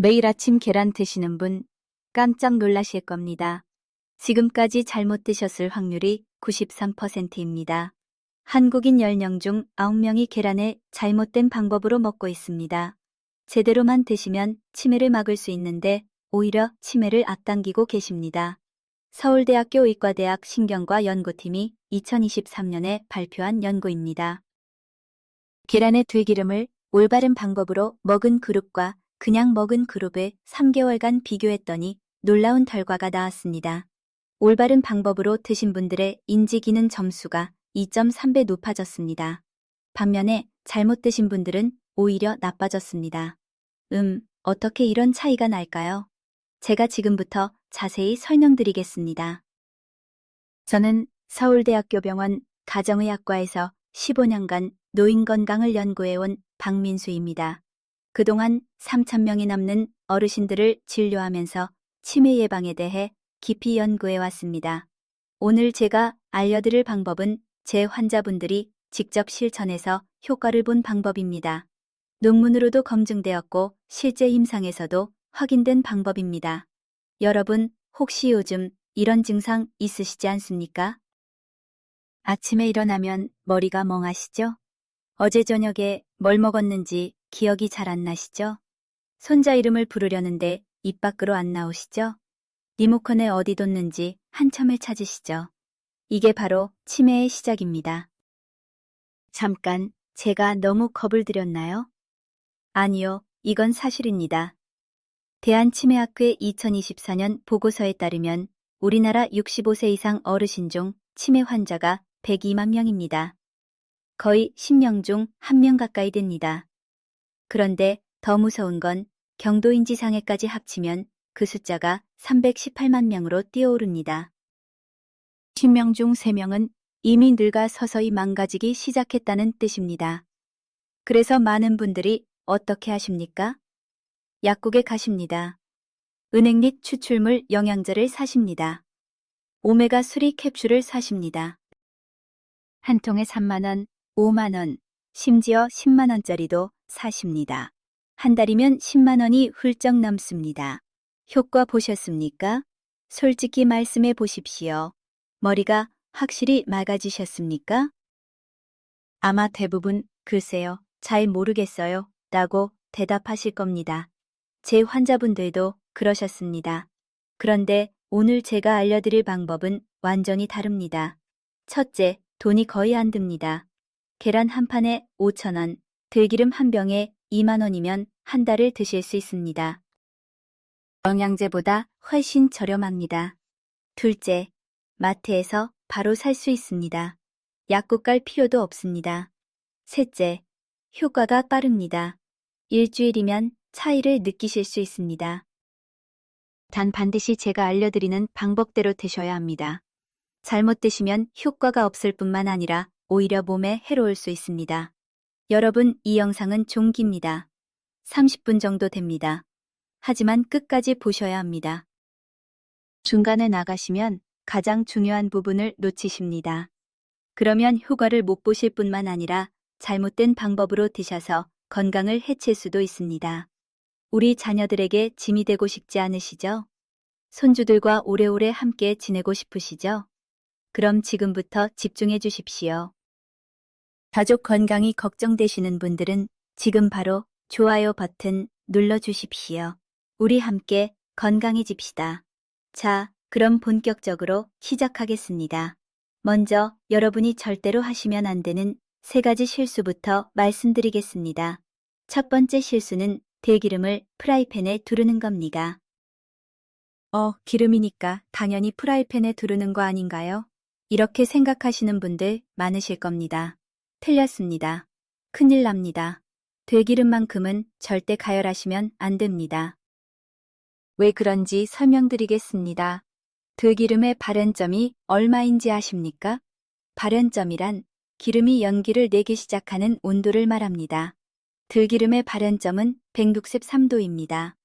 매일 아침 계란 드시는 분 깜짝 놀라실 겁니다. 지금까지 잘못 드셨을 확률이 93%입니다. 한국인 10명 중 9명이 계란을 잘못된 방법으로 먹고 있습니다. 제대로만 드시면 치매를 막을 수 있는데 오히려 치매를 앞당기고 계십니다. 서울대학교 의과대학 신경과 연구팀이 2023년에 발표한 연구입니다. 계란의 들기름을 올바른 방법으로 먹은 그룹과 그냥 먹은 그룹을 3개월간 비교했더니 놀라운 결과가 나왔습니다. 올바른 방법으로 드신 분들의 인지기능 점수가 2.3배 높아졌습니다. 반면에 잘못 드신 분들은 오히려 나빠졌습니다. 어떻게 이런 차이가 날까요? 제가 지금부터 자세히 설명드리겠습니다. 저는 서울대학교 병원 가정의학과에서 15년간 노인 건강을 연구해온 박민수입니다. 그동안 3,000명이 넘는 어르신들을 진료하면서 치매 예방에 대해 깊이 연구해 왔습니다. 오늘 제가 알려드릴 방법은 제 환자분들이 직접 실천해서 효과를 본 방법입니다. 논문으로도 검증되었고 실제 임상에서도 확인된 방법입니다. 여러분, 혹시 요즘 이런 증상 있으시지 않습니까? 아침에 일어나면 머리가 멍하시죠? 어제 저녁에 뭘 먹었는지 기억이 잘 안 나시죠? 손자 이름을 부르려는데 입 밖으로 안 나오시죠? 리모컨에 어디 뒀는지 한참을 찾으시죠? 이게 바로 치매의 시작입니다. 잠깐, 제가 너무 겁을 들였나요? 아니요, 이건 사실입니다. 대한치매학회 2024년 보고서에 따르면 우리나라 65세 이상 어르신 중 치매 환자가 102만 명입니다. 거의 10명 중 1명 가까이 됩니다. 그런데 더 무서운 건 경도인지 장애까지 합치면 그 숫자가 318만 명으로 뛰어오릅니다. 10명 중 3명은 이미 늙어 서서히 망가지기 시작했다는 뜻입니다. 그래서 많은 분들이 어떻게 하십니까? 약국에 가십니다. 은행 및 추출물 영양제를 사십니다. 오메가 3 캡슐을 사십니다. 한 통에 3만 원, 5만 원, 심지어 10만 원짜리도 사십니다. 한 달이면 10만 원이 훌쩍 넘습니다. 효과 보셨습니까? 솔직히 말씀해 보십시오. 머리가 확실히 맑아지셨습니까? 아마 대부분 글쎄요, 잘 모르겠어요 라고 대답하실 겁니다. 제 환자분들도 그러셨습니다. 그런데 오늘 제가 알려드릴 방법은 완전히 다릅니다. 첫째, 돈이 거의 안 듭니다. 계란 한 판에 5,000원, 들기름 한 병에 2만 원이면 한 달을 드실 수 있습니다. 영양제보다 훨씬 저렴합니다. 둘째, 마트에서 바로 살 수 있습니다. 약국 갈 필요도 없습니다. 셋째, 효과가 빠릅니다. 일주일이면 차이를 느끼실 수 있습니다. 단 반드시 제가 알려드리는 방법대로 드셔야 합니다. 잘못 드시면 효과가 없을 뿐만 아니라 오히려 몸에 해로울 수 있습니다. 여러분, 이 영상은 종기입니다. 30분 정도 됩니다. 하지만 끝까지 보셔야 합니다. 중간에 나가시면 가장 중요한 부분을 놓치십니다. 그러면 효과를 못 보실 뿐만 아니라 잘못된 방법으로 드셔서 건강을 해칠 수도 있습니다. 우리 자녀들에게 짐이 되고 싶지 않으시죠? 손주들과 오래오래 함께 지내고 싶으시죠? 그럼 지금부터 집중해 주십시오. 가족 건강이 걱정되시는 분들은 지금 바로 좋아요 버튼 눌러 주십시오. 우리 함께 건강해집시다. 자, 그럼 본격적으로 시작하겠습니다. 먼저 여러분이 절대로 하시면 안 되는 3가지 실수부터 말씀드리겠습니다. 첫 번째 실수는 들기름을 프라이팬에 두르는 겁니다. 기름이니까 당연히 프라이팬에 두르는 거 아닌가요? 이렇게 생각하시는 분들 많으실 겁니다. 틀렸습니다. 큰일 납니다. 들기름만큼은 절대 가열하시면 안 됩니다. 왜 그런지 설명드리겠습니다. 들기름의 발연점이 얼마인지 아십니까? 발연점이란 기름이 연기를 내기 시작하는 온도를 말합니다. 들기름의 발연점은 163도입니다.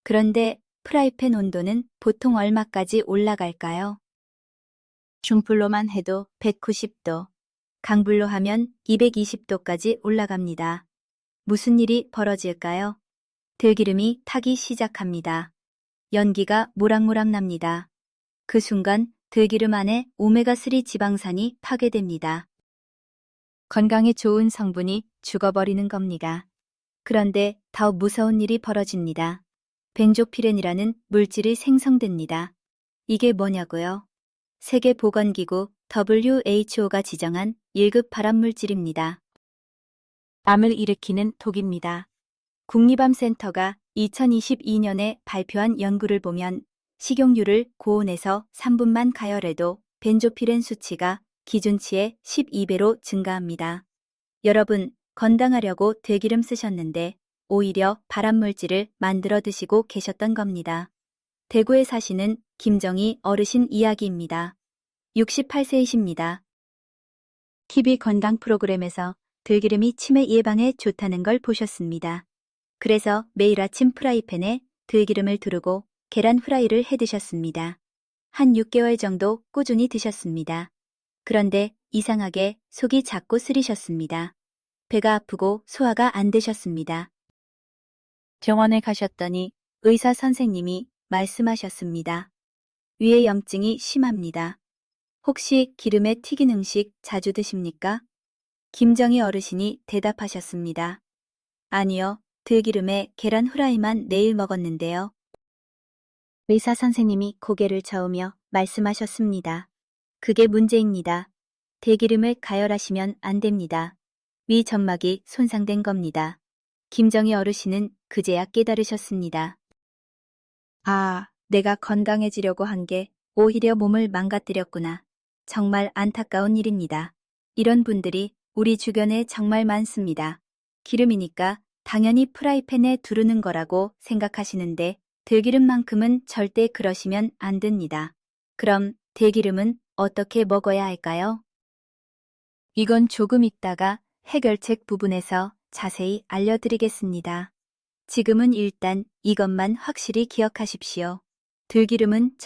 그런데 프라이팬 온도는 보통 얼마까지 올라갈까요? 중불로만 해도 190도, 강불로 하면 220도까지 올라갑니다. 무슨 일이 벌어질까요? 들기름이 타기 시작합니다. 연기가 모락모락 납니다. 그 순간 들기름 안에 오메가3 지방산이 파괴됩니다. 건강에 좋은 성분이 죽어버리는 겁니다. 그런데 더 무서운 일이 벌어집니다. 벤조피렌이라는 물질이 생성됩니다. 이게 뭐냐고요? 세계보건기구 WHO가 지정한 1급 발암물질입니다. 암을 일으키는 독입니다. 국립암센터가 2022년에 발표한 연구를 보면 식용유를 고온에서 3분만 가열해도 벤조피렌 수치가 기준치의 12배로 증가합니다. 여러분, 건강하려고 들기름 쓰셨는데 오히려 발암물질을 만들어 드시고 계셨던 겁니다. 대구에 사시는 김정희 어르신 이야기입니다. 68세이십니다. TV 건강 프로그램에서 들기름이 치매 예방에 좋다는 걸 보셨습니다. 그래서 매일 아침 프라이팬에 들기름을 두르고 계란 후라이를 해 드셨습니다. 한 6개월 정도 꾸준히 드셨습니다. 그런데 이상하게 속이 자꾸 쓰리셨습니다. 배가 아프고 소화가 안 되셨습니다. 병원에 가셨더니 의사 선생님이 말씀하셨습니다. 위에 염증이 심합니다. 혹시 기름에 튀긴 음식 자주 드십니까? 김정희 어르신이 대답하셨습니다. 아니요, 들기름에 계란 후라이만 매일 먹었는데요. 의사 선생님이 고개를 저으며 말씀하셨습니다. 그게 문제입니다. 들기름을 가열하시면 안 됩니다. 위 점막이 손상된 겁니다. 김정희 어르신은 그제야 깨달으셨습니다. 아, 내가 건강해지려고 한 게 오히려 몸을 망가뜨렸구나. 정말 안타까운 일입니다. 이런 분들이 우리 주변에 정말 많습니다. 기름이니까 당연히 프라이팬에 두르는 거라고 생각하시는데 들기름만큼은 절대 그러시면 안 됩니다. 그럼 들기름은 어떻게 먹어야 할까요? 이건 조금 있다가 해결책 부분에서 자세히 알려드리겠습니다. 지금은 일단 이것만 확실히 기억하십시오. 들기름은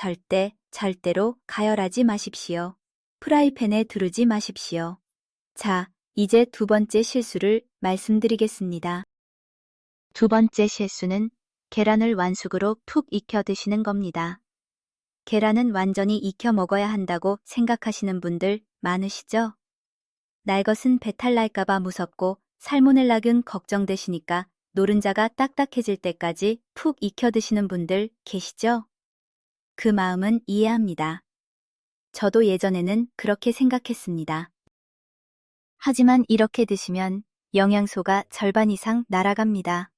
절대로 가열하지 마십시오. 프라이팬에 두르지 마십시오. 자, 이제 두 번째 실수를 말씀드리겠습니다. 두 번째 실수는 계란을 완숙으로 푹 익혀 드시는 겁니다. 계란은 완전히 익혀 먹어야 한다고 생각하시는 분들 많으시죠? 날 것은 배탈 날까봐 무섭고 살모넬라균 걱정되시니까 노른자가 딱딱해질 때까지 푹 익혀 드시는 분들 계시죠? 그 마음은 이해합니다. 저도 예전에는 그렇게 생각했습니다. 하지만 이렇게 드시면 영양소가 절반 이상 날아갑니다.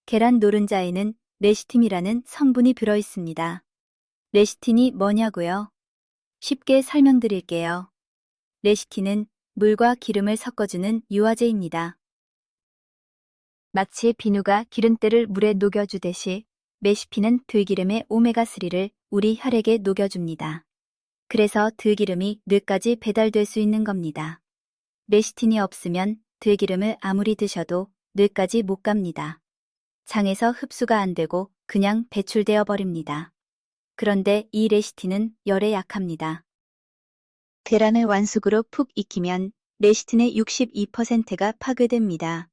계란 노른자에는 레시틴이라는 성분이 들어 있습니다. 레시틴이 뭐냐고요? 쉽게 설명드릴게요. 레시틴은 물과 기름을 섞어주는 유화제입니다. 마치 비누가 기름때를 물에 녹여주듯이 레시핀은 들기름의 오메가3를 우리 혈액에 녹여줍니다. 그래서 들기름이 뇌까지 배달될 수 있는 겁니다. 레시틴이 없으면 들기름을 아무리 드셔도 뇌까지 못 갑니다. 장에서 흡수가 안 되고 그냥 배출되어 버립니다. 그런데 이 레시틴은 열에 약합니다. 계란을 완숙으로 푹 익히면 레시틴의 62%가 파괴됩니다.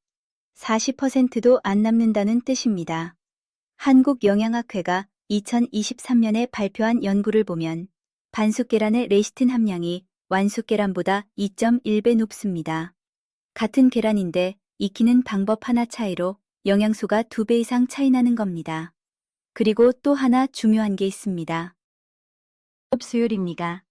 40%도 안 남는다는 뜻입니다. 한국영양학회가 2023년에 발표한 연구를 보면 반숙 계란의 레시틴 함량이 완숙 계란보다 2.1배 높습니다. 같은 계란인데 익히는 방법 하나 차이로 영양소가 2배 이상 차이 나는 겁니다. 그리고 또 하나 중요한 게 있습니다. 흡수율입니다.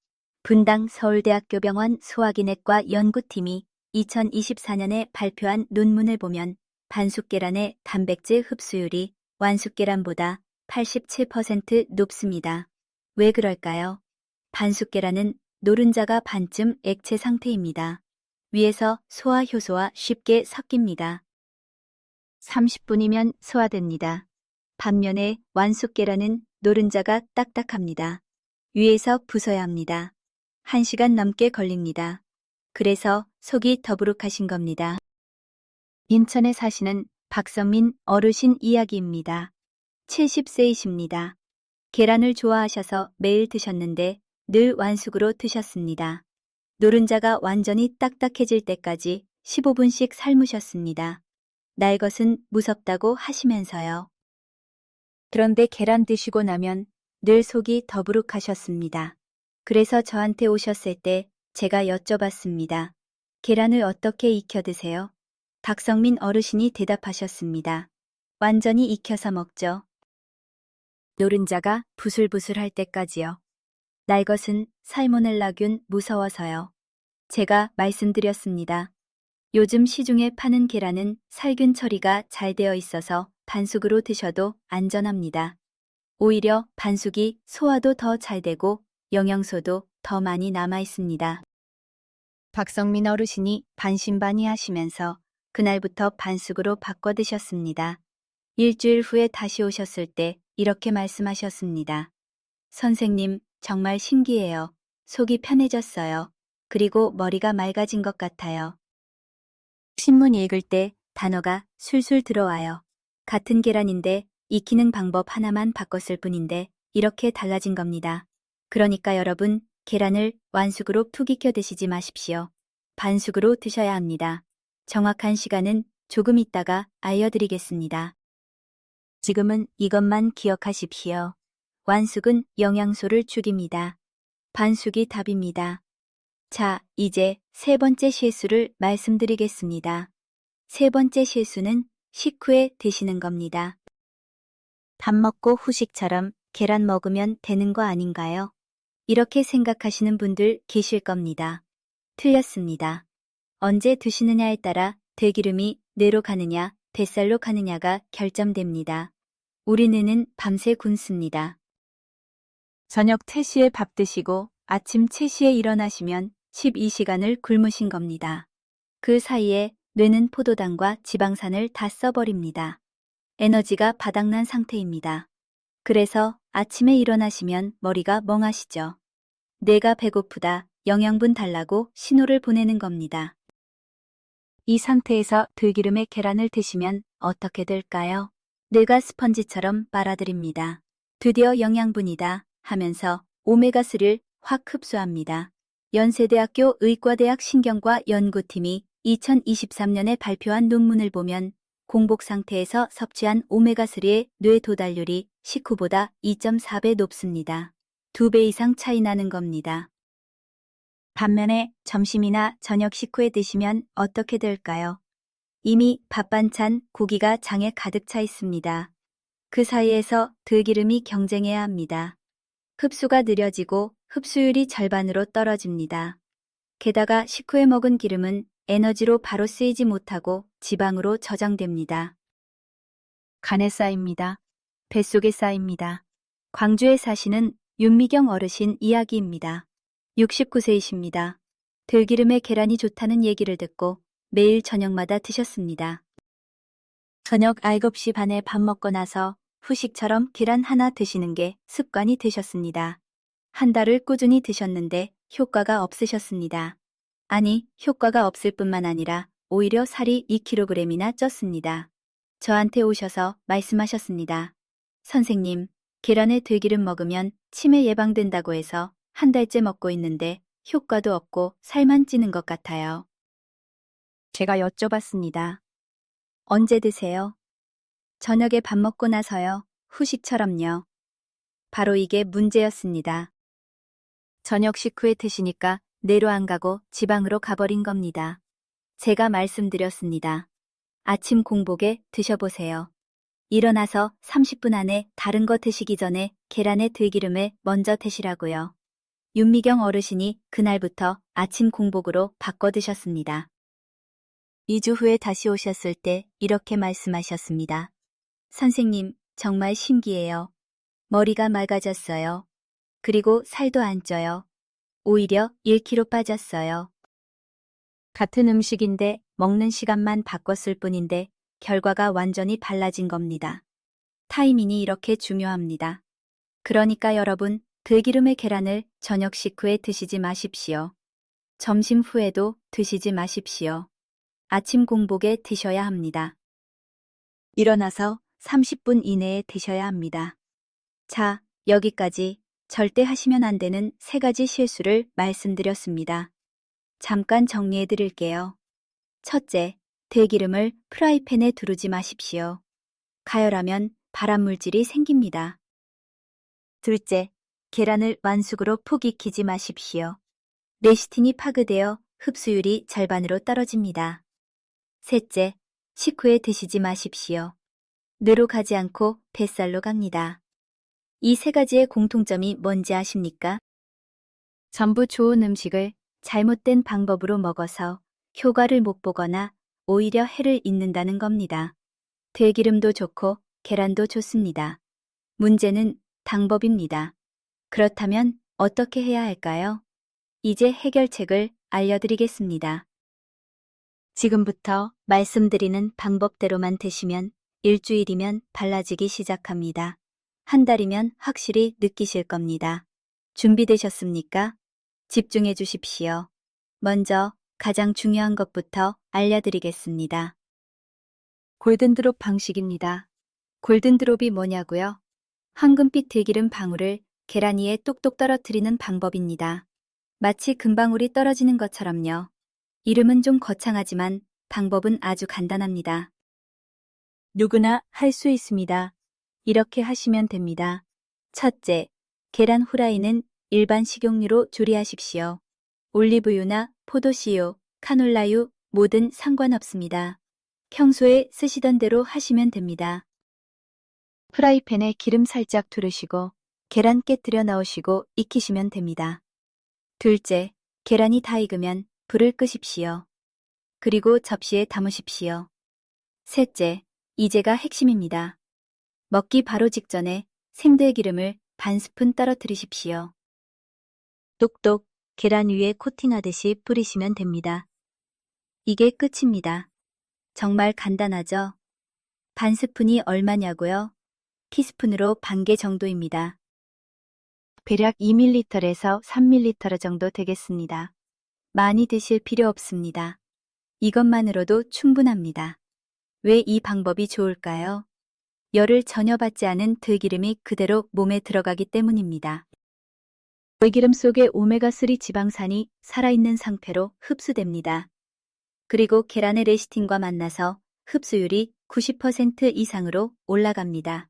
분당 서울대학교 병원 소화기내과 연구팀이 2024년에 발표한 논문을 보면 반숙 계란의 단백질 흡수율이 완숙 계란보다 87% 높습니다. 왜 그럴까요? 반숙 계란은 노른자가 반쯤 액체 상태입니다. 위에서 소화 효소와 쉽게 섞입니다. 30분이면 소화됩니다. 반면에 완숙 계란은 노른자가 딱딱합니다. 위에서 부숴야 합니다. 1시간 넘게 걸립니다. 그래서 속이 더부룩하신 겁니다. 인천에 사시는 박선민 어르신 이야기입니다. 70세이십니다. 계란을 좋아하셔서 매일 드셨는데 늘 완숙으로 드셨습니다. 노른자가 완전히 딱딱해질 때까지 15분씩 삶으셨습니다. 날 것은 무섭다고 하시면서요. 그런데 계란 드시고 나면 늘 속이 더부룩하셨습니다. 그래서 저한테 오셨을 때 제가 여쭤봤습니다. 계란을 어떻게 익혀 드세요? 박성민 어르신이 대답하셨습니다. 완전히 익혀서 먹죠. 노른자가 부슬부슬할 때까지요. 날 것은 살모넬라균 무서워서요. 제가 말씀드렸습니다. 요즘 시중에 파는 계란은 살균 처리가 잘 되어 있어서 반숙으로 드셔도 안전합니다. 오히려 반숙이 소화도 더 잘 되고 영양소도 더 많이 남아 있습니다. 박성민 어르신이 반신반의하시면서 그날부터 반숙으로 바꿔 드셨습니다. 일주일 후에 다시 오셨을 때 이렇게 말씀하셨습니다. 선생님, 정말 신기해요. 속이 편해졌어요. 그리고 머리가 맑아진 것 같아요. 신문 읽을 때 단어가 술술 들어와요. 같은 계란인데 익히는 방법 하나만 바꿨을 뿐인데 이렇게 달라진 겁니다. 그러니까 여러분, 계란을 완숙으로 푹 익혀 드시지 마십시오. 반숙으로 드셔야 합니다. 정확한 시간은 조금 있다가 알려드리겠습니다. 지금은 이것만 기억하십시오. 완숙은 영양소를 죽입니다. 반숙이 답입니다. 자, 이제 세 번째 실수를 말씀드리겠습니다. 세 번째 실수는 식후에 드시는 겁니다. 밥 먹고 후식처럼 계란 먹으면 되는 거 아닌가요? 이렇게 생각하시는 분들 계실 겁니다. 틀렸습니다. 언제 드시느냐에 따라 들기름이 뇌로 가느냐, 뱃살로 가느냐가 결정됩니다. 우리 뇌는 밤새 굶습니다. 저녁 3시에 밥 드시고 아침 3시에 일어나시면 12시간을 굶으신 겁니다. 그 사이에 뇌는 포도당과 지방산을 다 써버립니다. 에너지가 바닥난 상태입니다. 그래서 아침에 일어나시면 머리가 멍하시죠. 뇌가 배고프다, 영양분 달라고 신호를 보내는 겁니다. 이 상태에서 들기름에 계란을 드시면 어떻게 될까요? 뇌가 스펀지처럼 빨아들입니다. 드디어 영양분이다 하면서 오메가3를 확 흡수합니다. 연세대학교 의과대학 신경과 연구팀이 2023년에 발표한 논문을 보면 공복 상태에서 섭취한 오메가3의 뇌 도달률이 식후보다 2.4배 높습니다. 2배 이상 차이 나는 겁니다. 반면에 점심이나 저녁 식후에 드시면 어떻게 될까요? 이미 밥 반찬, 고기가 장에 가득 차 있습니다. 그 사이에서 들기름이 경쟁해야 합니다. 흡수가 느려지고 흡수율이 절반으로 떨어집니다. 게다가 식후에 먹은 기름은 에너지로 바로 쓰이지 못하고 지방으로 저장됩니다. 간에 쌓입니다. 뱃속에 쌓입니다. 광주에 사시는 윤미경 어르신 이야기입니다. 69세이십니다. 들기름에 계란이 좋다는 얘기를 듣고 매일 저녁마다 드셨습니다. 저녁 9시 반에 밥 먹고 나서 후식처럼 계란 하나 드시는 게 습관이 되셨습니다. 한 달을 꾸준히 드셨는데 효과가 없으셨습니다. 아니, 효과가 없을 뿐만 아니라 오히려 살이 2kg이나 쪘습니다. 저한테 오셔서 말씀하셨습니다. 선생님, 계란에 들기름 먹으면 치매 예방된다고 해서 한 달째 먹고 있는데 효과도 없고 살만 찌는 것 같아요. 제가 여쭤봤습니다. 언제 드세요? 저녁에 밥 먹고 나서요. 후식처럼요. 바로 이게 문제였습니다. 저녁 식후에 드시니까 뇌로 안 가고 지방으로 가버린 겁니다. 제가 말씀드렸습니다. 아침 공복에 드셔보세요. 일어나서 30분 안에 다른 거 드시기 전에 계란에 들기름을 먼저 드시라고요. 윤미경 어르신이 그날부터 아침 공복으로 바꿔 드셨습니다. 2주 후에 다시 오셨을 때 이렇게 말씀하셨습니다. 선생님, 정말 신기해요. 머리가 맑아졌어요. 그리고 살도 안 쪄요. 오히려 1kg 빠졌어요. 같은 음식인데 먹는 시간만 바꿨을 뿐인데 결과가 완전히 달라진 겁니다. 타이밍이 이렇게 중요합니다. 그러니까 여러분, 들기름의 계란을 저녁 식후에 드시지 마십시오. 점심 후에도 드시지 마십시오. 아침 공복에 드셔야 합니다. 일어나서 30분 이내에 드셔야 합니다. 자, 여기까지 절대 하시면 안 되는 3가지 실수를 말씀드렸습니다. 잠깐 정리해 드릴게요. 첫째, 들기름을 프라이팬에 두르지 마십시오. 가열하면 발암물질이 생깁니다. 둘째, 계란을 완숙으로 푹 익히지 마십시오. 레시틴이 파괴되어 흡수율이 절반으로 떨어집니다. 셋째, 식후에 드시지 마십시오. 뇌로 가지 않고 뱃살로 갑니다. 이 세 가지의 공통점이 뭔지 아십니까? 전부 좋은 음식을 잘못된 방법으로 먹어서 효과를 못 보거나 오히려 해를 입는다는 겁니다. 들기름도 좋고 계란도 좋습니다. 문제는 방법입니다. 그렇다면 어떻게 해야 할까요? 이제 해결책을 알려드리겠습니다. 지금부터 말씀드리는 방법대로만 드시면 일주일이면 달라지기 시작합니다. 한 달이면 확실히 느끼실 겁니다. 준비되셨습니까? 집중해 주십시오. 먼저 가장 중요한 것부터 알려드리겠습니다. 골든드롭 방식입니다. 골든드롭이 뭐냐고요? 황금빛 들기름 방울을 계란 위에 똑똑 떨어뜨리는 방법입니다. 마치 금방울이 떨어지는 것처럼요. 이름은 좀 거창하지만 방법은 아주 간단합니다. 누구나 할 수 있습니다. 이렇게 하시면 됩니다. 첫째, 계란 후라이는 일반 식용유로 조리하십시오. 올리브유나 포도씨유, 카놀라유 뭐든 상관없습니다. 평소에 쓰시던 대로 하시면 됩니다. 프라이팬에 기름 살짝 두르시고 계란 깨뜨려 넣으시고 익히시면 됩니다. 둘째, 계란이 다 익으면 불을 끄십시오. 그리고 접시에 담으십시오. 셋째, 이제가 핵심입니다. 먹기 바로 직전에 생들기름을 반 스푼 떨어뜨리십시오. 똑똑 계란 위에 코팅하듯이 뿌리시면 됩니다. 이게 끝입니다. 정말 간단하죠? 반 스푼이 얼마냐고요? 티스푼으로 반 개 정도입니다. 대략 2ml에서 3ml 정도 되겠습니다. 많이 드실 필요 없습니다. 이것만으로도 충분합니다. 왜 이 방법이 좋을까요? 열을 전혀 받지 않은 들기름이 그대로 몸에 들어가기 때문입니다. 들기름 속의 오메가3 지방산이 살아있는 상태로 흡수됩니다. 그리고 계란의 레시틴과 만나서 흡수율이 90% 이상으로 올라갑니다.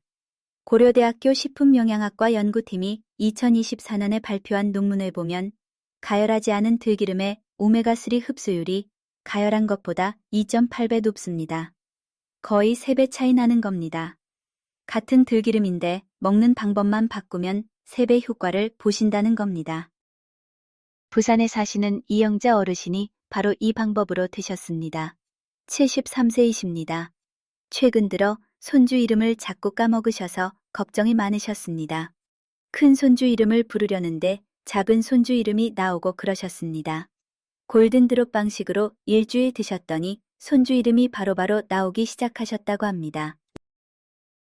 고려대학교 식품영양학과 연구팀이 2024년에 발표한 논문을 보면 가열하지 않은 들기름의 오메가3 흡수율이 가열한 것보다 2.8배 높습니다. 거의 3배 차이 나는 겁니다. 같은 들기름인데 먹는 방법만 바꾸면 3배 효과를 보신다는 겁니다. 부산에 사시는 이영자 어르신이 바로 이 방법으로 드셨습니다. 73세이십니다. 최근 들어 손주 이름을 자꾸 까먹으셔서 걱정이 많으셨습니다. 큰 손주 이름을 부르려는데 작은 손주 이름이 나오고 그러셨습니다. 골든드롭 방식으로 일주일 드셨더니 손주 이름이 바로바로 나오기 시작하셨다고 합니다.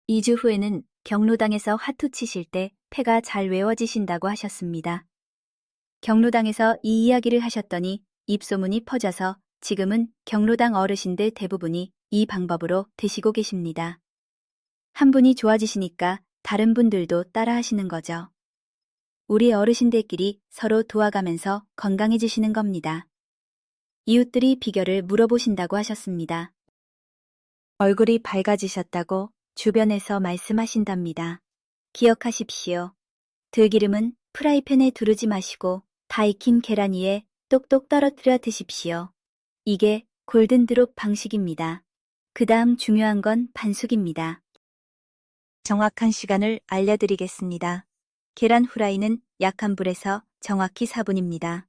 2주 후에는 경로당에서 화투 치실 때 패가 잘 외워지신다고 하셨습니다. 경로당에서 이 이야기를 하셨더니 입소문이 퍼져서 지금은 경로당 어르신들 대부분이 이 방법으로 드시고 계십니다. 한 분이 좋아지시니까 다른 분들도 따라 하시는 거죠. 우리 어르신들끼리 서로 도와가면서 건강해지시는 겁니다. 이웃들이 비결을 물어보신다고 하셨습니다. 얼굴이 밝아지셨다고 주변에서 말씀하신답니다. 기억하십시오. 들기름은 프라이팬에 두르지 마시고 다 익힌 계란 위에 똑똑 떨어뜨려 드십시오. 이게 골든드롭 방식입니다. 그 다음 중요한 건 반숙입니다. 정확한 시간을 알려드리겠습니다. 계란 후라이는 약한 불에서 정확히 4분입니다.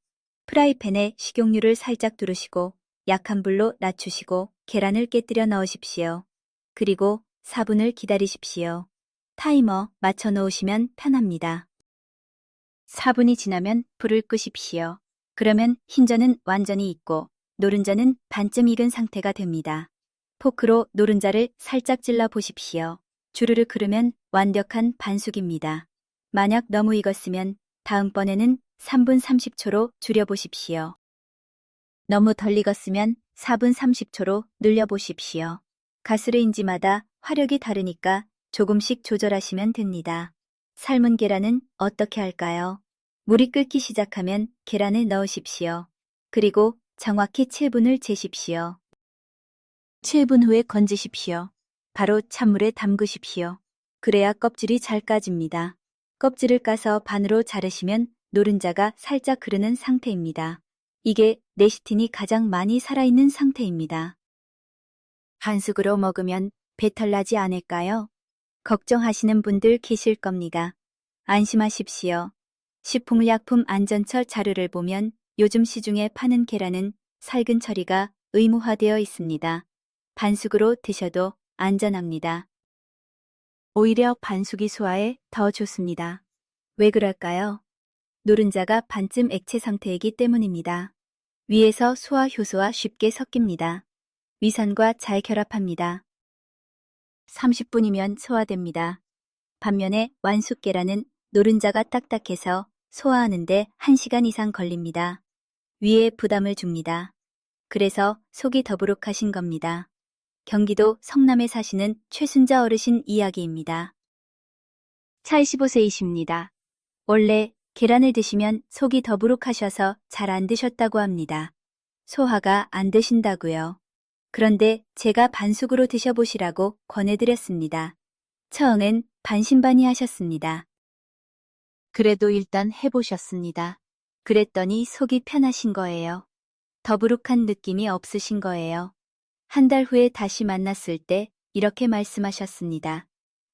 프라이팬에 식용유를 살짝 두르시고 약한 불로 낮추시고 계란을 깨뜨려 넣으십시오. 그리고 4분을 기다리십시오. 타이머 맞춰 놓으시면 편합니다. 4분이 지나면 불을 끄십시오. 그러면 흰자는 완전히 익고 노른자는 반쯤 익은 상태가 됩니다. 포크로 노른자를 살짝 찔러 보십시오. 주르륵 흐르면 완벽한 반숙입니다. 만약 너무 익었으면 다음번에는 3분 30초로 줄여보십시오. 너무 덜 익었으면 4분 30초로 늘려보십시오. 가스레인지마다 화력이 다르니까 조금씩 조절하시면 됩니다. 삶은 계란은 어떻게 할까요? 물이 끓기 시작하면 계란을 넣으십시오. 그리고 정확히 7분을 재십시오. 7분 후에 건지십시오. 바로 찬물에 담그십시오. 그래야 껍질이 잘 까집니다. 껍질을 까서 반으로 자르시면 노른자가 살짝 흐르는 상태입니다. 이게 레시틴이 가장 많이 살아있는 상태입니다. 반숙으로 먹으면 배탈 나지 않을까요? 걱정하시는 분들 계실 겁니다. 안심하십시오. 식품의약품 안전처 자료를 보면 요즘 시중에 파는 계란은 살균 처리가 의무화되어 있습니다. 반숙으로 드셔도 안전합니다. 오히려 반숙이 소화에 더 좋습니다. 왜 그럴까요? 노른자가 반쯤 액체 상태이기 때문입니다. 위에서 소화 효소와 쉽게 섞입니다. 위산과 잘 결합합니다. 30분이면 소화됩니다. 반면에 완숙 계란은 노른자가 딱딱해서 소화하는데 1시간 이상 걸립니다. 위에 부담을 줍니다. 그래서 속이 더부룩하신 겁니다. 경기도 성남에 사시는 최순자 어르신 이야기입니다. 75세이십니다. 원래 계란을 드시면 속이 더부룩하셔서 잘 안 드셨다고 합니다. 소화가 안 되신다고요. 그런데 제가 반숙으로 드셔보시라고 권해드렸습니다. 처음엔 반신반의하셨습니다. 그래도 일단 해보셨습니다. 그랬더니 속이 편하신 거예요. 더부룩한 느낌이 없으신 거예요. 한 달 후에 다시 만났을 때 이렇게 말씀하셨습니다.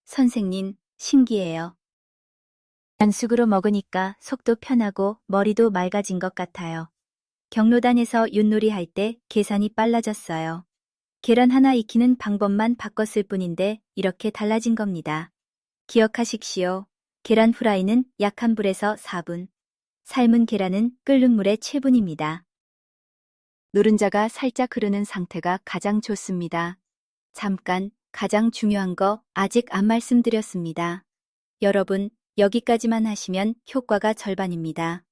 선생님, 신기해요. 반숙으로 먹으니까 속도 편하고 머리도 맑아진 것 같아요. 경로당에서 윷놀이 할 때 계산이 빨라졌어요. 계란 하나 익히는 방법만 바꿨을 뿐인데 이렇게 달라진 겁니다. 기억하십시오. 계란 후라이는 약한 불에서 4분, 삶은 계란은 끓는 물에 7분입니다. 노른자가 살짝 흐르는 상태가 가장 좋습니다. 잠깐, 가장 중요한 거 아직 안 말씀드렸습니다. 여러분, 여기까지만 하시면 효과가 절반입니다.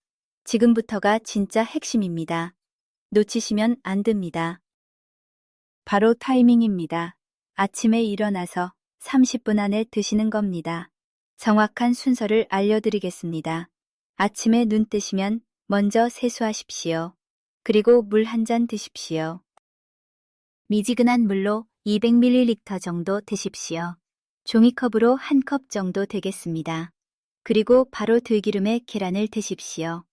지금부터가 진짜 핵심입니다. 놓치시면 안 됩니다. 바로 타이밍입니다. 아침에 일어나서 30분 안에 드시는 겁니다. 정확한 순서를 알려드리겠습니다. 아침에 눈 뜨시면 먼저 세수하십시오. 그리고 물 한 잔 드십시오. 미지근한 물로 200ml 정도 드십시오. 종이컵으로 한 컵 정도 되겠습니다. 그리고 바로 들기름에 계란을 드십시오.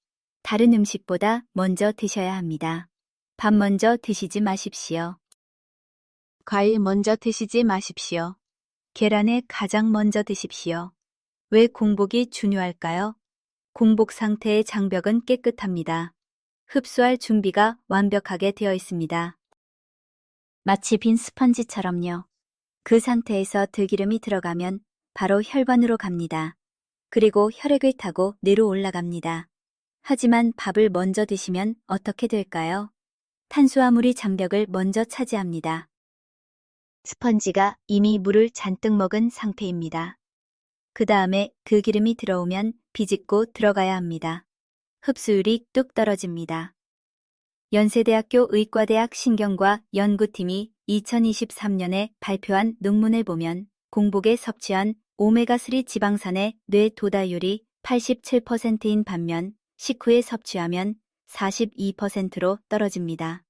다른 음식보다 먼저 드셔야 합니다. 밥 먼저 드시지 마십시오. 과일 먼저 드시지 마십시오. 계란에 가장 먼저 드십시오. 왜 공복이 중요할까요? 공복 상태의 장벽은 깨끗합니다. 흡수할 준비가 완벽하게 되어 있습니다. 마치 빈 스펀지처럼요. 그 상태에서 들기름이 들어가면 바로 혈관으로 갑니다. 그리고 혈액을 타고 뇌로 올라갑니다. 하지만 밥을 먼저 드시면 어떻게 될까요? 탄수화물이 장벽을 먼저 차지합니다. 스펀지가 이미 물을 잔뜩 먹은 상태입니다. 그 다음에 그 기름이 들어오면 비집고 들어가야 합니다. 흡수율이 뚝 떨어집니다. 연세대학교 의과대학 신경과 연구팀이 2023년에 발표한 논문을 보면 공복에 섭취한 오메가3 지방산의 뇌 도달률이 87%인 반면 식후에 섭취하면 42%로 떨어집니다.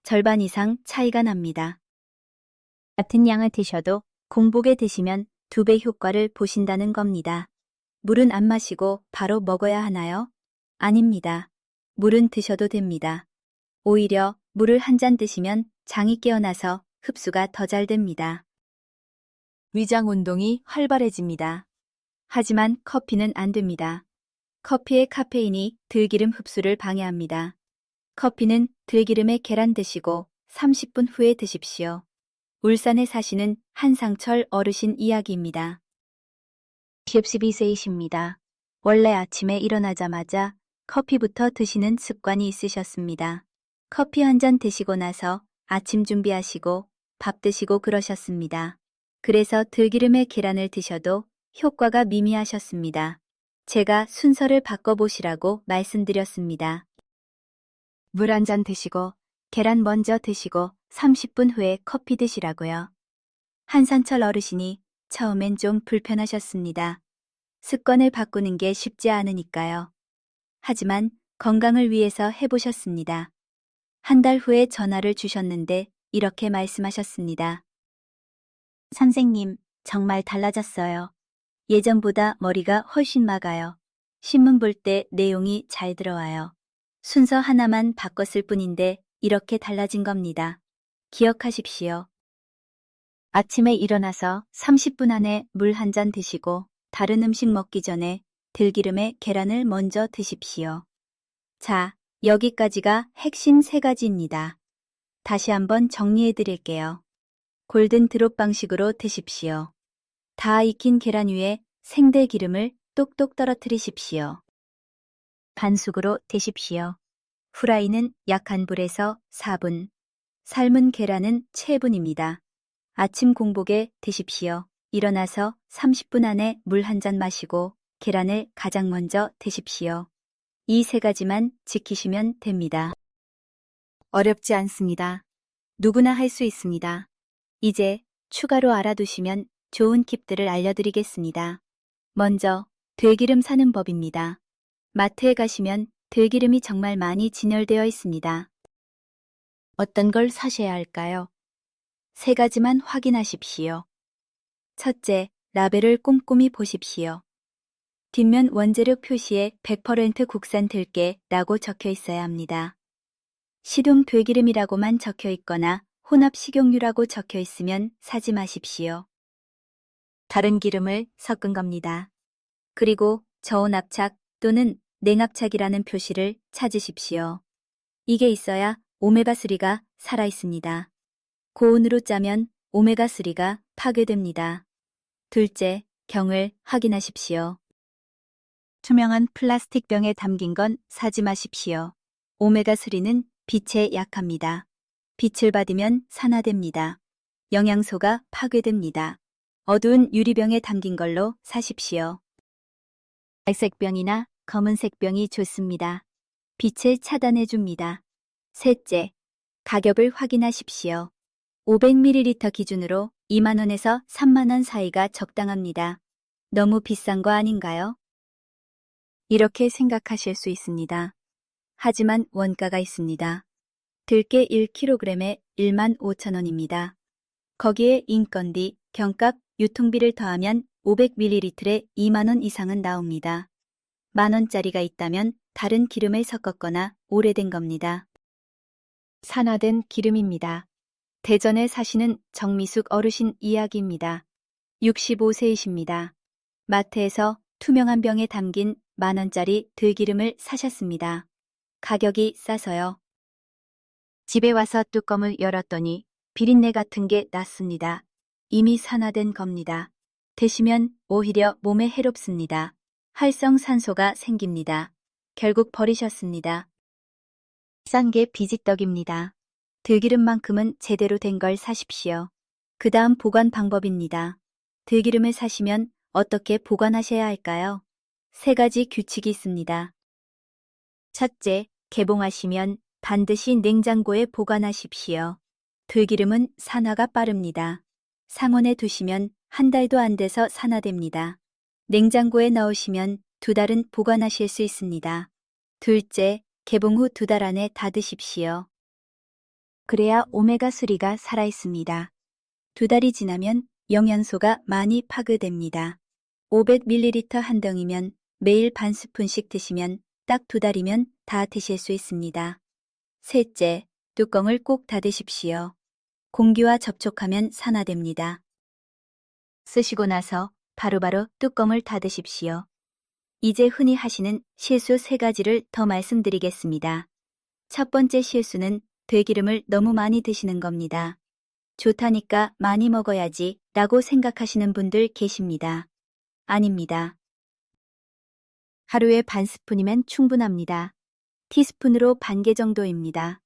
절반 이상 차이가 납니다. 같은 양을 드셔도 공복에 드시면 2배 효과를 보신다는 겁니다. 물은 안 마시고 바로 먹어야 하나요? 아닙니다. 물은 드셔도 됩니다. 오히려 물을 한 잔 드시면 장이 깨어나서 흡수가 더 잘 됩니다. 위장 운동이 활발해집니다. 하지만 커피는 안 됩니다. 커피의 카페인이 들기름 흡수를 방해합니다. 커피는 들기름에 계란 드시고 30분 후에 드십시오. 울산에 사시는 한상철 어르신 이야기입니다. 72세이십니다. 원래 아침에 일어나자마자 커피부터 드시는 습관이 있으셨습니다. 커피 한 잔 드시고 나서 아침 준비하시고 밥 드시고 그러셨습니다. 그래서 들기름에 계란을 드셔도 효과가 미미하셨습니다. 제가 순서를 바꿔보시라고 말씀드렸습니다. 물 한 잔 드시고 계란 먼저 드시고 30분 후에 커피 드시라고요. 한상철 어르신이 처음엔 좀 불편하셨습니다. 습관을 바꾸는 게 쉽지 않으니까요. 하지만 건강을 위해서 해보셨습니다. 한 달 후에 전화를 주셨는데 이렇게 말씀하셨습니다. 선생님, 정말 달라졌어요. 예전보다 머리가 훨씬 맑아요. 신문 볼 때 내용이 잘 들어와요. 순서 하나만 바꿨을 뿐인데 이렇게 달라진 겁니다. 기억하십시오. 아침에 일어나서 30분 안에 물 한 잔 드시고 다른 음식 먹기 전에 들기름에 계란을 먼저 드십시오. 자, 여기까지가 핵심 3가지입니다. 다시 한번 정리해 드릴게요. 골든 드롭 방식으로 드십시오. 다 익힌 계란 위에 생들기름을 똑똑 떨어뜨리십시오. 반숙으로 데십시오. 후라이는 약한 불에서 4분, 삶은 계란은 채분입니다. 아침 공복에 드십시오. 일어나서 30분 안에 물 한 잔 마시고 계란을 가장 먼저 드십시오. 이 3가지만 지키시면 됩니다. 어렵지 않습니다. 누구나 할 수 있습니다. 이제 추가로 알아두시면 좋은 팁들을 알려드리겠습니다. 먼저 들기름 사는 법입니다. 마트에 가시면 들기름이 정말 많이 진열되어 있습니다. 어떤 걸 사셔야 할까요? 3가지만 확인하십시오. 첫째, 라벨을 꼼꼼히 보십시오. 뒷면 원재료 표시에 100% 국산 들깨라고 적혀 있어야 합니다. 식용 들기름이라고만 적혀 있거나 혼합 식용유라고 적혀 있으면 사지 마십시오. 다른 기름을 섞은 겁니다. 그리고 저온 압착 또는 냉압착이라는 표시를 찾으십시오. 이게 있어야 오메가3가 살아있습니다. 고온으로 짜면 오메가3가 파괴됩니다. 둘째, 경을 확인하십시오. 투명한 플라스틱 병에 담긴 건 사지 마십시오. 오메가3는 빛에 약합니다. 빛을 받으면 산화됩니다. 영양소가 파괴됩니다. 어두운 유리병에 담긴 걸로 사십시오. 갈색 병이나 검은색 병이 좋습니다. 빛을 차단해 줍니다. 셋째, 가격을 확인하십시오. 500ml 기준으로 2만원에서 3만원 사이가 적당합니다. 너무 비싼 거 아닌가요? 이렇게 생각하실 수 있습니다. 하지만 원가가 있습니다. 들깨 1kg에 15,000원입니다. 거기에 인건비, 경값, 유통비를 더하면 500ml에 2만원 이상은 나옵니다. 만원짜리가 있다면 다른 기름을 섞었거나 오래된 겁니다. 산화된 기름입니다. 대전에 사시는 정미숙 어르신 이야기입니다. 65세이십니다. 마트에서 투명한 병에 담긴 만원짜리 들기름을 사셨습니다. 가격이 싸서요. 집에 와서 뚜껑을 열었더니 비린내 같은 게 났습니다. 이미 산화된 겁니다. 드시면 오히려 몸에 해롭습니다. 활성산소가 생깁니다. 결국 버리셨습니다. 싼 게 비지떡입니다. 들기름만큼은 제대로 된 걸 사십시오. 그 다음 보관 방법입니다. 들기름을 사시면 어떻게 보관하셔야 할까요? 3가지 규칙이 있습니다. 첫째, 개봉하시면 반드시 냉장고에 보관하십시오. 들기름은 산화가 빠릅니다. 상온에 두시면 한 달도 안 돼서 산화됩니다. 냉장고에 넣으시면 2달은 보관하실 수 있습니다. 둘째, 개봉 후 2달 안에 다 드십시오. 그래야 오메가3가 살아있습니다. 2달이 지나면 영양소가 많이 파괴됩니다. 500ml 한 덩이면 매일 반 스푼씩 드시면 딱 2달이면 다 드실 수 있습니다. 셋째, 뚜껑을 꼭 닫으십시오. 공기와 접촉하면 산화됩니다. 쓰시고 나서 바로바로 뚜껑을 닫으십시오. 이제 흔히 하시는 실수 3가지를 더 말씀드리겠습니다. 첫 번째 실수는 들기름을 너무 많이 드시는 겁니다. 좋다니까 많이 먹어야지 라고 생각하시는 분들 계십니다. 아닙니다. 하루에 반 스푼이면 충분합니다. 티스푼으로 반 개 정도입니다.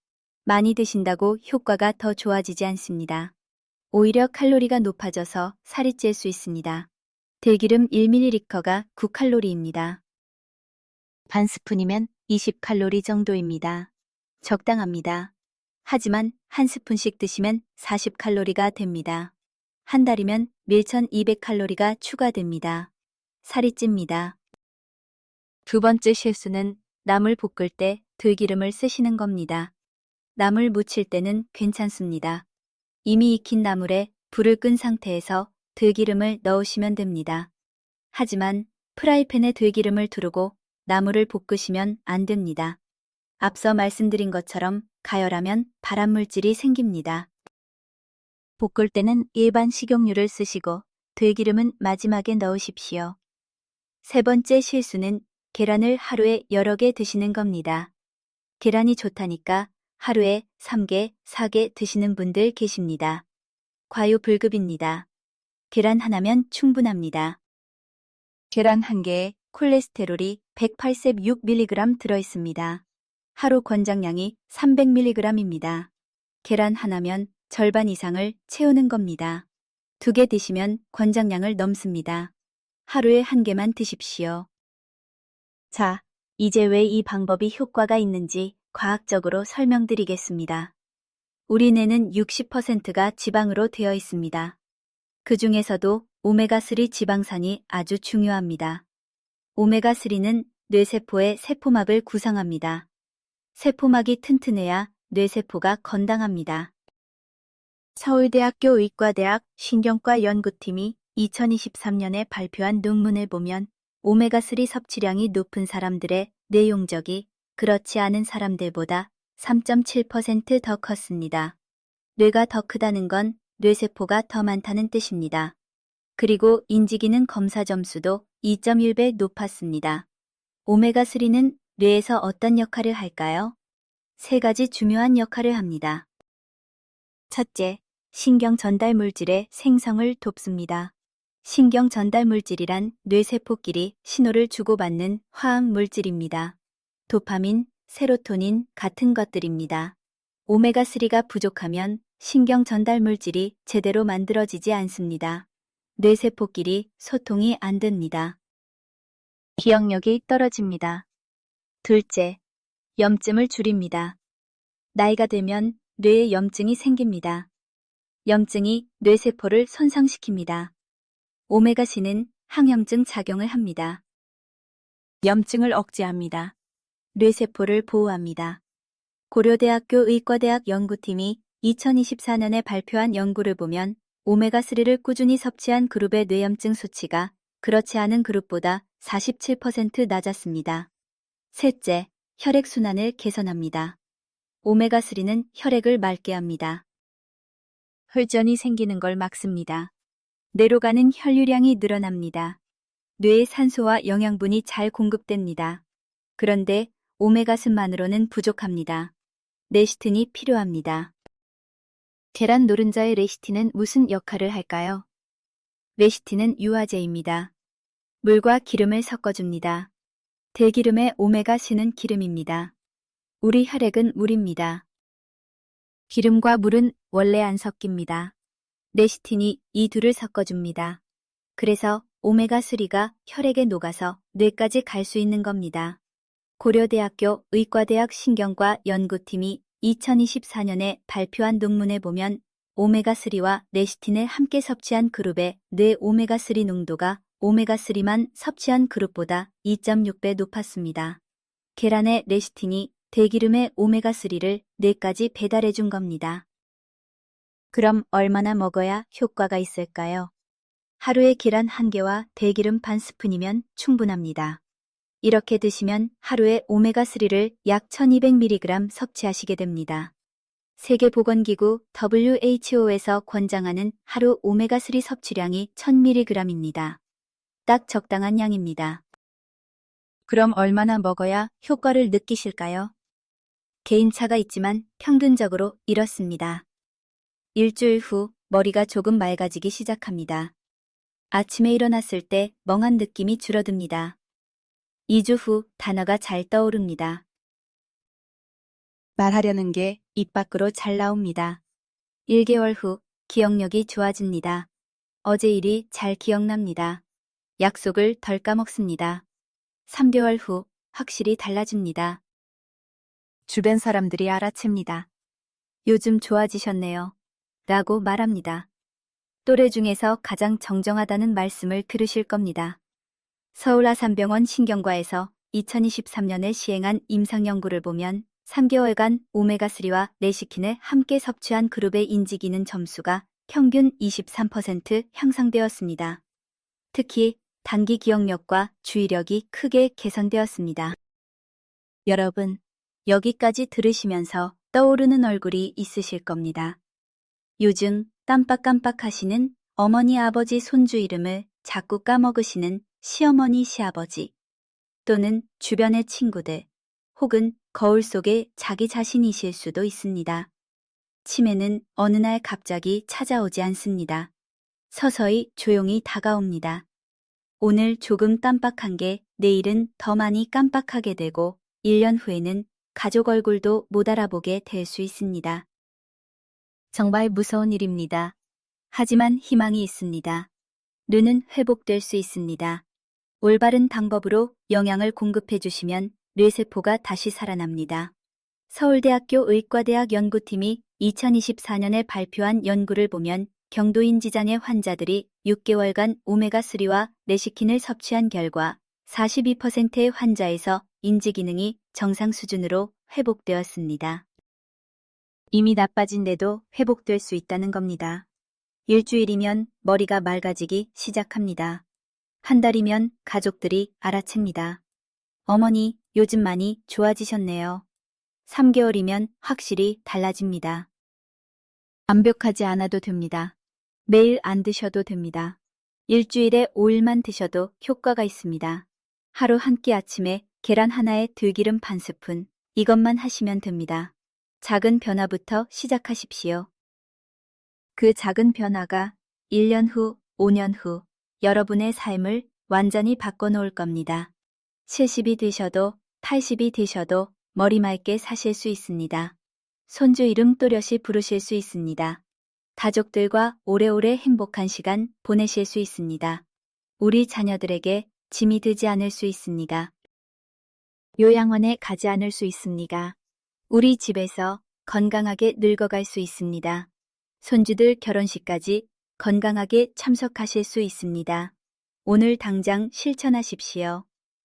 많이 드신다고 효과가 더 좋아지지 않습니다. 오히려 칼로리가 높아져서 살이 찔 수 있습니다. 들기름 1ml가 9칼로리입니다. 반 스푼이면 20칼로리 정도입니다. 적당합니다. 하지만 한 스푼씩 드시면 40칼로리가 됩니다. 한 달이면 1200칼로리가 추가됩니다. 살이 찝니다. 두 번째 실수는 나물 볶을 때 들기름을 쓰시는 겁니다. 나물 무칠 때는 괜찮습니다. 이미 익힌 나물에 불을 끈 상태에서 들기름을 넣으시면 됩니다. 하지만 프라이팬에 들기름을 두르고 나물을 볶으시면 안 됩니다. 앞서 말씀드린 것처럼 가열하면 발암물질이 생깁니다. 볶을 때는 일반 식용유를 쓰시고 들기름은 마지막에 넣으십시오. 세 번째 실수는 계란을 하루에 여러 개 드시는 겁니다. 계란이 좋다니까 하루에 3개, 4개 드시는 분들 계십니다. 과유불급입니다. 계란 하나면 충분합니다. 계란 한 개에 콜레스테롤이 186mg 들어있습니다. 하루 권장량이 300mg입니다. 계란 하나면 절반 이상을 채우는 겁니다. 2개 드시면 권장량을 넘습니다. 하루에 1개만 드십시오. 자, 이제 왜 이 방법이 효과가 있는지 과학적으로 설명드리겠습니다. 우리 뇌는 60%가 지방으로 되어 있습니다. 그 중에서도 오메가3 지방산이 아주 중요합니다. 오메가3는 뇌세포의 세포막을 구성합니다. 세포막이 튼튼해야 뇌세포가 건강합니다. 서울대학교 의과대학 신경과 연구팀이 2023년에 발표한 논문을 보면 오메가3 섭취량이 높은 사람들의 뇌용적이 그렇지 않은 사람들보다 3.7% 더 컸습니다. 뇌가 더 크다는 건 뇌세포가 더 많다는 뜻입니다. 그리고 인지기능 검사 점수도 2.1배 높았습니다. 오메가3는 뇌에서 어떤 역할을 할까요? 3가지 중요한 역할을 합니다. 첫째, 신경 전달 물질의 생성을 돕습니다. 신경 전달 물질이란 뇌세포끼리 신호를 주고받는 화학 물질입니다. 도파민, 세로토닌 같은 것들입니다. 오메가3가 부족하면 신경 전달 물질이 제대로 만들어지지 않습니다. 뇌세포끼리 소통이 안 됩니다. 기억력이 떨어집니다. 둘째, 염증을 줄입니다. 나이가 들면 뇌에 염증이 생깁니다. 염증이 뇌세포를 손상시킵니다. 오메가3는 항염증 작용을 합니다. 염증을 억제합니다. 뇌세포를 보호합니다. 고려대학교 의과대학 연구팀이 2024년에 발표한 연구를 보면 오메가3를 꾸준히 섭취한 그룹의 뇌염증 수치가 그렇지 않은 그룹보다 47% 낮았습니다. 셋째, 혈액순환을 개선합니다. 오메가3는 혈액을 맑게 합니다. 혈전이 생기는 걸 막습니다. 뇌로 가는 혈류량이 늘어납니다. 뇌에 산소와 영양분이 잘 공급됩니다. 그런데 오메가3만으로는 부족합니다. 레시틴이 필요합니다. 계란 노른자의 레시틴은 무슨 역할을 할까요? 레시틴은 유화제입니다. 물과 기름을 섞어줍니다. 들기름의 오메가3는 기름입니다. 우리 혈액은 물입니다. 기름과 물은 원래 안 섞입니다. 레시틴이 이 둘을 섞어줍니다. 그래서 오메가3가 혈액에 녹아서 뇌까지 갈 수 있는 겁니다. 고려대학교 의과대학 신경과 연구팀이 2024년에 발표한 논문에 보면 오메가3와 레시틴을 함께 섭취한 그룹의 뇌 오메가3 농도가 오메가3만 섭취한 그룹보다 2.6배 높았습니다. 계란의 레시틴이 들기름의 오메가3를 뇌까지 배달해 준 겁니다. 그럼 얼마나 먹어야 효과가 있을까요? 하루에 계란 1개와 들기름 반 스푼이면 충분합니다. 이렇게 드시면 하루에 오메가3를 약 1200mg 섭취하시게 됩니다. 세계보건기구 WHO에서 권장하는 하루 오메가3 섭취량이 1000mg입니다. 딱 적당한 양입니다. 그럼 얼마나 먹어야 효과를 느끼실까요? 개인차가 있지만 평균적으로 이렇습니다. 일주일 후 머리가 조금 맑아지기 시작합니다. 아침에 일어났을 때 멍한 느낌이 줄어듭니다. 2주 후 단어가 잘 떠오릅니다. 말하려는 게 입 밖으로 잘 나옵니다. 1개월 후 기억력이 좋아집니다. 어제 일이 잘 기억납니다. 약속을 덜 까먹습니다. 3개월 후 확실히 달라집니다. 주변 사람들이 알아챕니다. 요즘 좋아지셨네요. 라고 말합니다. 또래 중에서 가장 정정하다는 말씀을 들으실 겁니다. 서울 아산병원 신경과에서 2023년에 시행한 임상 연구를 보면 3개월간 오메가3와 레시킨을 함께 섭취한 그룹의 인지 기능 점수가 평균 23% 향상되었습니다. 특히 단기 기억력과 주의력이 크게 개선되었습니다. 여러분, 여기까지 들으시면서 떠오르는 얼굴이 있으실 겁니다. 요즘 깜빡깜빡 하시는 어머니, 아버지, 손주 이름을 자꾸 까먹으시는 시어머니, 시아버지, 또는 주변의 친구들, 혹은 거울 속의 자기 자신이실 수도 있습니다. 치매는 어느 날 갑자기 찾아오지 않습니다. 서서히 조용히 다가옵니다. 오늘 조금 깜빡한 게 내일은 더 많이 깜빡하게 되고 1년 후에는 가족 얼굴도 못 알아보게 될 수 있습니다. 정말 무서운 일입니다. 하지만 희망이 있습니다. 뇌는 회복될 수 있습니다. 올바른 방법으로 영양을 공급해 주시면 뇌세포가 다시 살아납니다. 서울대학교 의과대학 연구팀이 2024년에 발표한 연구를 보면 경도인 지장의 환자들이 6개월간 오메가3와 레시킨을 섭취한 결과 42%의 환자에서 인지 기능이 정상 수준으로 회복되었습니다. 이미 나빠진데도 회복될 수 있다는 겁니다. 일주일이면 머리가 맑아지기 시작합니다. 한 달이면 가족들이 알아챕니다. 어머니, 요즘 많이 좋아지셨네요. 3개월이면 확실히 달라집니다. 완벽하지 않아도 됩니다. 매일 안 드셔도 됩니다. 일주일에 5일만 드셔도 효과가 있습니다. 하루 한 끼 아침에 계란 하나에 들기름 반 스푼, 이것만 하시면 됩니다. 작은 변화부터 시작하십시오. 그 작은 변화가 1년 후, 5년 후 여러분의 삶을 완전히 바꿔놓을 겁니다. 70이 되셔도 80이 되셔도 머리 맑게 사실 수 있습니다. 손주 이름 또렷이 부르실 수 있습니다. 가족들과 오래오래 행복한 시간 보내실 수 있습니다. 우리 자녀들에게 짐이 되지 않을 수 있습니다. 요양원에 가지 않을 수 있습니다. 우리 집에서 건강하게 늙어갈 수 있습니다. 손주들 결혼식까지 건강하게 참석하실 수 있습니다. 오늘 당장 실천하십시오.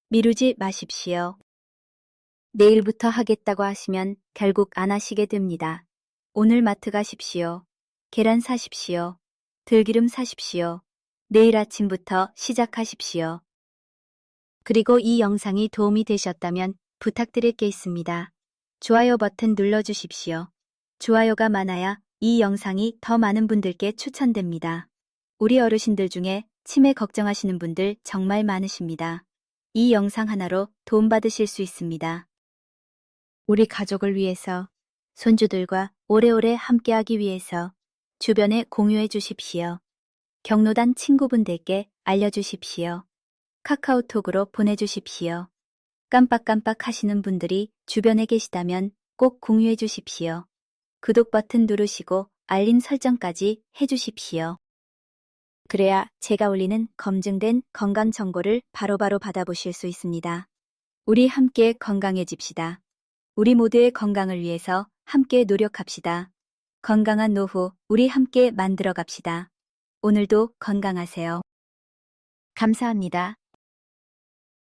미루지 마십시오. 내일부터 하겠다고 하시면 결국 안 하시게 됩니다. 오늘 마트 가십시오. 계란 사십시오. 들기름 사십시오. 내일 아침부터 시작하십시오. 그리고 이 영상이 도움이 되셨다면 부탁드릴 게 있습니다. 좋아요 버튼 눌러주십시오. 좋아요가 많아야 이 영상이 더 많은 분들께 추천됩니다. 우리 어르신들 중에 치매 걱정하시는 분들 정말 많으십니다. 이 영상 하나로 도움받으실 수 있습니다. 우리 가족을 위해서, 손주들과 오래오래 함께하기 위해서 주변에 공유해 주십시오. 경로당 친구분들께 알려주십시오. 카카오톡으로 보내주십시오. 깜빡깜빡 하시는 분들이 주변에 계시다면 꼭 공유해 주십시오. 구독 버튼 누르시고 알림 설정까지 해주십시오. 그래야 제가 올리는 검증된 건강 정보를 바로바로 받아보실 수 있습니다. 우리 함께 건강해집시다. 우리 모두의 건강을 위해서 함께 노력합시다. 건강한 노후 우리 함께 만들어 갑시다. 오늘도 건강하세요. 감사합니다.